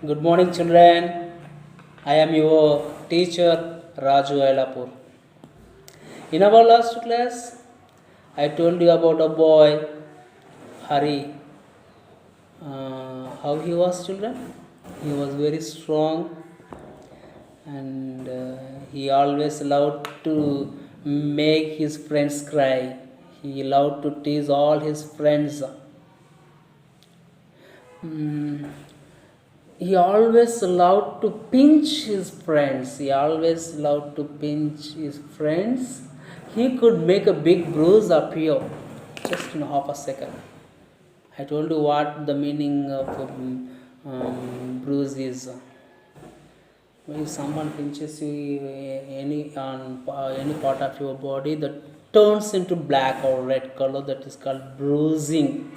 Good morning, children. I am your teacher Raju Ailapur. In our last class, I told you about a boy, Hari. How he was, children? He was very strong and he always loved to make his friends cry. He loved to tease all his friends. Mm, he always loved to pinch his friends. He always loved to pinch his friends. He could make a big bruise appear just in half a second. I told you what the meaning of bruise is. When someone pinches you any on any part of your body that turns into black or red color, that is called bruising.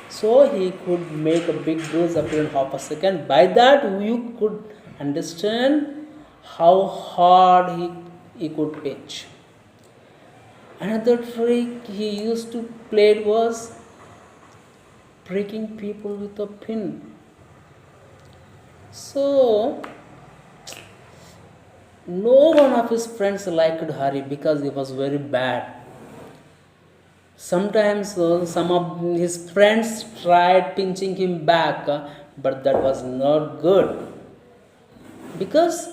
So he could make a big bruise appear in half a second. By that you could understand how hard he could pinch. Another trick he used to play was pricking people with a pin. So no one of his friends liked Hari because he was very bad. Sometimes some of his friends tried pinching him back, but that was not good because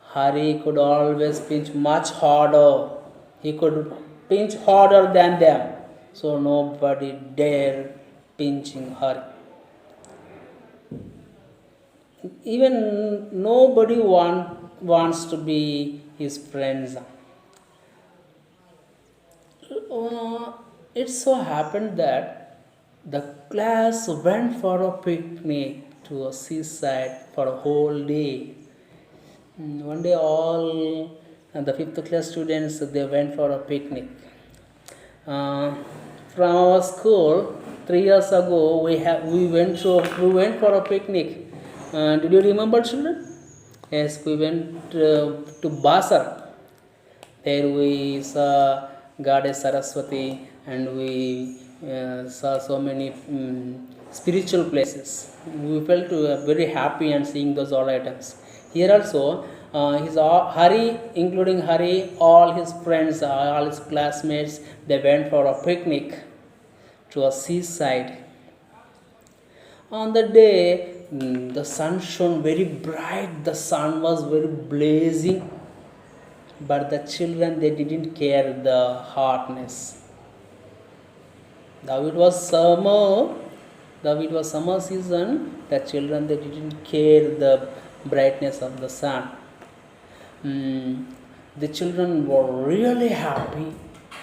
Hari could always pinch much harder. He could pinch harder than them, so nobody dared pinching Hari. Even nobody wants to be his friends. It so happened that the class went for a picnic to a seaside for a whole day. One day, all the fifth class students they went for a picnic. From our school, 3 years ago, we went for a picnic. Did you remember, children? Yes, we went to Basar. There we saw Goddess Saraswati and we saw so many spiritual places. We felt very happy and seeing those all items. Here also, Hari, including Hari, all his friends, all his classmates, they went for a picnic to a seaside. On the day, the sun shone very bright. The sun was very blazing, but the children they didn't care the hotness. Though it was summer season, the children they didn't care the brightness of the sun. The children were really happy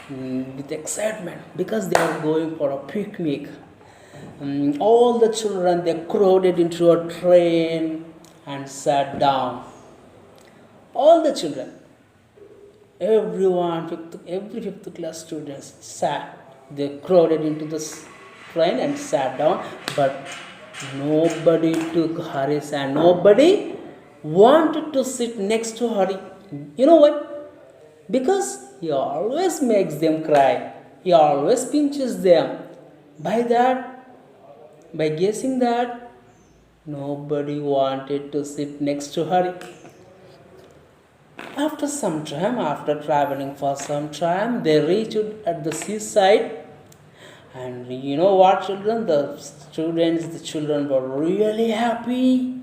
with excitement because they are going for a picnic. All the children they crowded into a train and sat down. All the children, every fifth class students sat. They crowded into the train and sat down, but nobody took Hari's and nobody wanted to sit next to Hari. You know why? Because he always makes them cry. He always pinches them. By guessing that, nobody wanted to sit next to Hari. After some time, after traveling for some time, they reached at the seaside. And you know what, children? The children were really happy.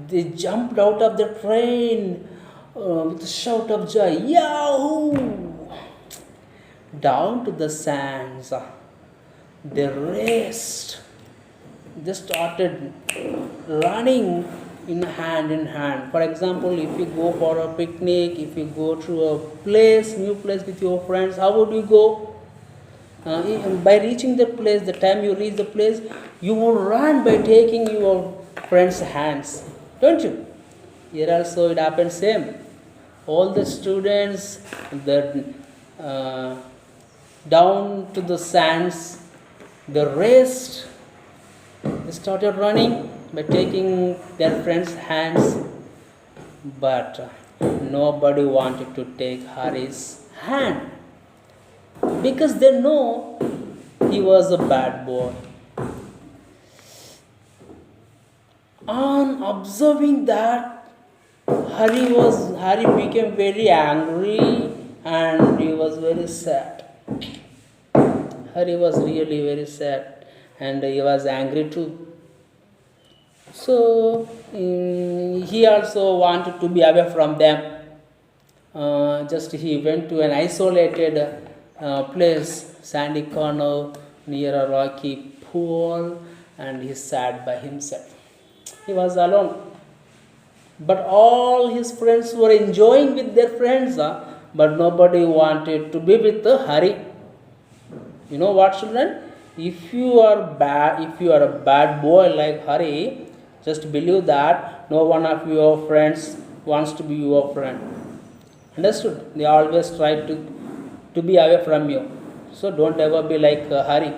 They jumped out of the train with a shout of joy. Yahoo! Down to the sands. They raced. They started running in hand. For example, if you go for a picnic, if you go to a new place with your friends, how would you go? By reaching the place, the time you reach the place, you will run by taking your friends' hands, don't you? Here also it happens same. All the students, down to the sands, they raced. They started running by taking their friends' hands, but nobody wanted to take Hari's hand because they know he was a bad boy. On observing that, Harry became very angry and he was very sad. Harry was really very sad and he was angry too. So he also wanted to be away from them. Just he went to an isolated place, sandy corner near a rocky pool, and he sat by himself. He was alone. But all his friends were enjoying with their friends, but nobody wanted to be with Hari. You know what, children? If you are a bad boy like Hari, just believe that no one of your friends wants to be your friend. Understood? They always try to be away from you. So don't ever be like Hari.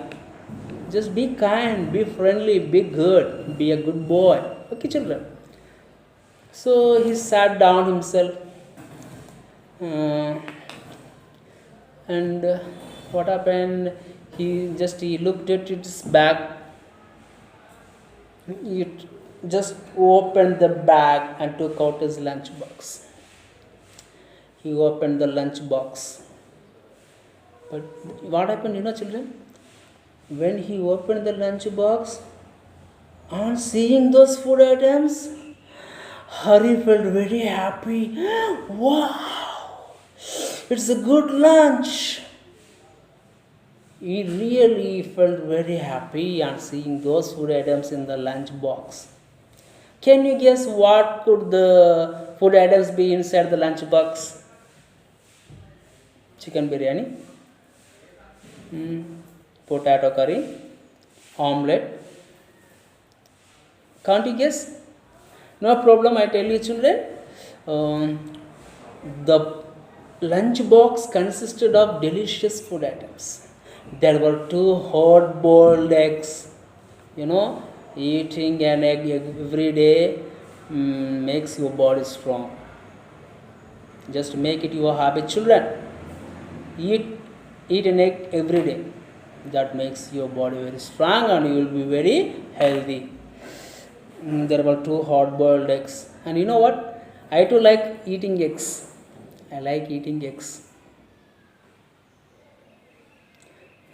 Just be kind, be friendly, be good, be a good boy. Okay, children. So he sat down himself, uh, and what happened? He looked at its back. He just opened the bag and took out his lunch box. He opened the lunch box. But what happened, children? When he opened the lunch box, on seeing those food items, Hari felt very happy. Wow, it's a good lunch. He really felt very happy on seeing those food items in the lunch box. Can you guess what could the food items be inside the lunch box? Chicken biryani, potato curry, omelette. Can't you guess? No problem, I tell you, children. The lunch box consisted of delicious food items. There were two hard boiled eggs. Eating an egg every day makes your body strong. Just make it your habit, children. Eat an egg every day. That makes your body very strong and you will be very healthy. There were two hard boiled eggs. And you know what? I too like eating eggs. I like eating eggs.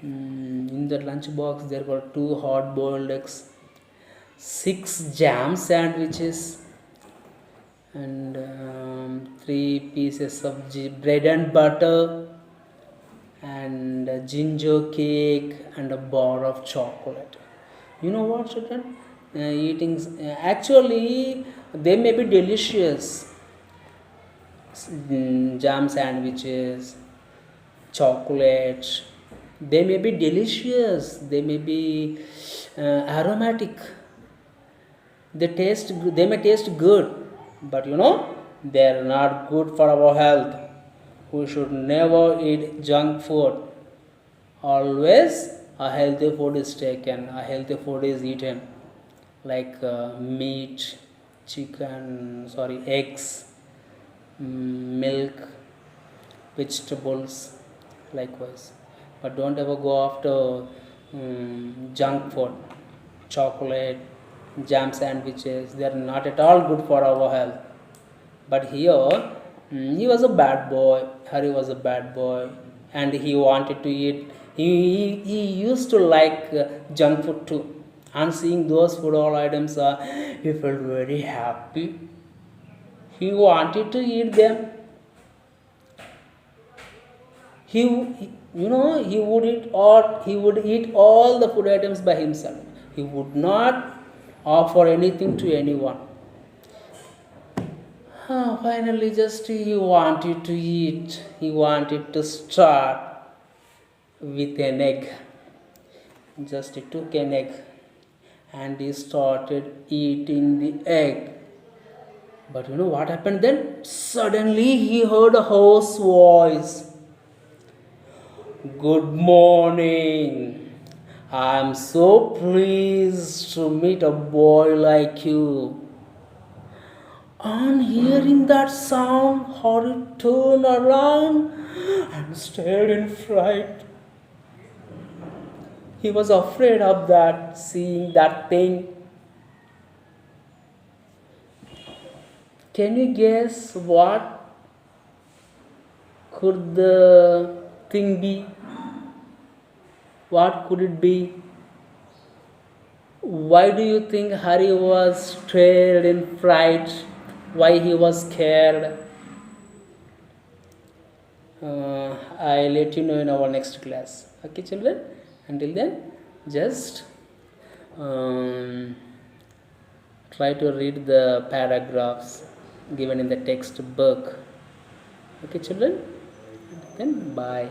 In the lunch box, there were two hard boiled eggs, 6 jam sandwiches, and 3 pieces of bread and butter, and a ginger cake, and a bar of chocolate. You know what, children? Actually, they may be delicious. Jam sandwiches, chocolate. They may be delicious. They may be aromatic. They may taste good, but they are not good for our health. We should never eat junk food. Always a healthy food is taken. A healthy food is eaten, like meat, eggs, milk, vegetables, likewise. But don't ever go after junk food, chocolate, jam sandwiches. They are not at all good for our health. But here, he was a bad boy. Hari was a bad boy, and he wanted to eat. He used to like junk food too. And seeing those food all items, he felt very happy. He wanted to eat them. He would eat all the food items by himself. He would not offer anything to anyone. Finally, just he wanted to eat. He wanted to start with an egg. Just he took an egg and he started eating the egg. But you know what happened then? Suddenly he heard a hoarse voice. Good morning. I'm so pleased to meet a boy like you. On hearing that sound, Hari turned around and stared in fright. He was afraid of that, seeing that thing. Can you guess what could the thing be? What could it be? Why do you think Hari was trailed in fright? Why he was scared? I'll let you know in our next class. Okay, children? Until then, just um, try to read the paragraphs given in the textbook. Okay, children? Then, bye.